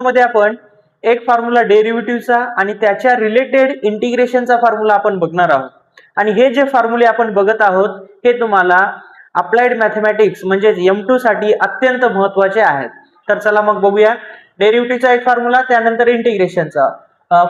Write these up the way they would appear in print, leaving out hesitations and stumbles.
मध्ये आपण एक फॉर्म्युला डेरिव्हेटिव्हचा आणि त्याच्या रिलेटेड इंटिग्रेशनचा फॉर्म्युला आपण बघणार आहोत. आणि हे जे फॉर्म्युले आपण बघत आहोत हे तुम्हाला अप्लाइड मॅथमॅटिक्स म्हणजे M2 साठी अत्यंत महत्त्वाचे आहेत. तर चला मग बघूया डेरिव्हेटिव्हचा एक फॉर्म्युला, त्यानंतर इंटिग्रेशनचा.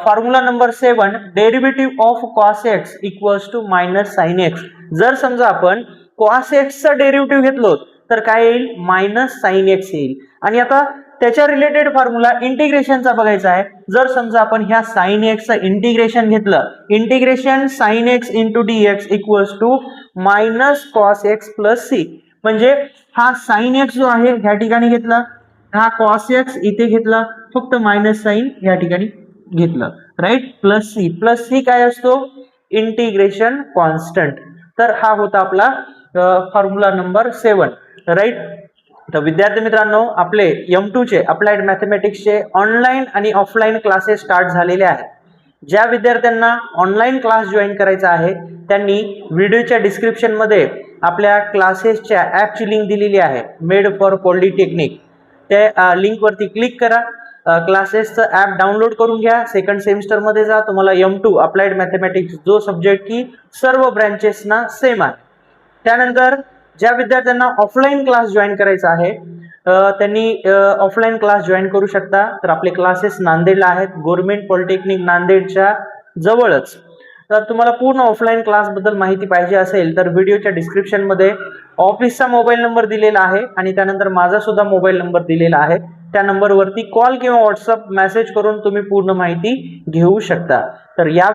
Formula number 7, derivative of cos x equals to minus sine x. जर समजा आपण cos x चा डेरिव्हेटिव्ह घेतलो तर काय येईल, मायनस साइन x येईल. आणि आता त्याच्या रिलेटेड फॉर्म्युला इंटिग्रेशनचा बघायचा आहे. जर समजा आपण ह्या साइन x चं इंटिग्रेशन घेतलं, integration sine x into dx equals to minus cos x plus C. म्हणजे हा साइन x जो आहे ह्या ठिकाणी घेतला, हा कॉस x इथे घेतला, फक्त मायनस साइन या ठिकाणी घेतलं, right. Plus C, plus C काय असतो, इंटिग्रेशन कॉन्स्टंट. तर हा होता आपला फॉर्म्युला नंबर 7, राईट. तर विद्यार्थी मित्रांनो, आपले M2 चे अप्लाइड मॅथमॅटिक्सचे ऑनलाईन आणि ऑफलाईन क्लासेस स्टार्ट झालेले आहेत. ज्या विद्यार्थ्यांना ऑनलाईन क्लास जॉईन करायचा आहे त्यांनी व्हिडिओच्या डिस्क्रिप्शन मध्ये आपल्या क्लासेसच्या ॲपची लिंक दिलेली आहे, मेड फॉर पॉलिटेक्निक. त्या लिंक वरती क्लिक करा, क्लासेसचं ॲप डाउनलोड करून घ्या. सेकंड सेमिस्टर मध्ये जा, तुम्हाला M2 अप्लाइड मॅथमॅटिक्स जो सब्जेक्ट की सर्व ब्रँचेसना सेम आहे. त्यानंतर ज्या विद्यार्थ्यांना ऑफलाईन क्लास जॉईन करायचा आहे त्यांनी ऑफलाईन क्लास जॉईन करू शकता. तर आपले क्लासेस नांदेडला आहेत, गव्हर्नमेंट पॉलिटेक्निक नांदेडच्या जवळच. तर तुम्हाला पूर्ण ऑफलाईन क्लास बद्दल माहिती पाहिजे असेल तर व्हिडिओच्या डिस्क्रिप्शन मध्ये ऑफिसचा मोबाईल नंबर दिलेला आहे आणि त्यानंतर माझा सुद्धा मोबाईल नंबर दिलेला आहे. त्या नंबरवरती कॉल किंवा व्हॉट्सअप मेसेज करून तुम्ही पूर्ण माहिती घेऊ शकता. तर या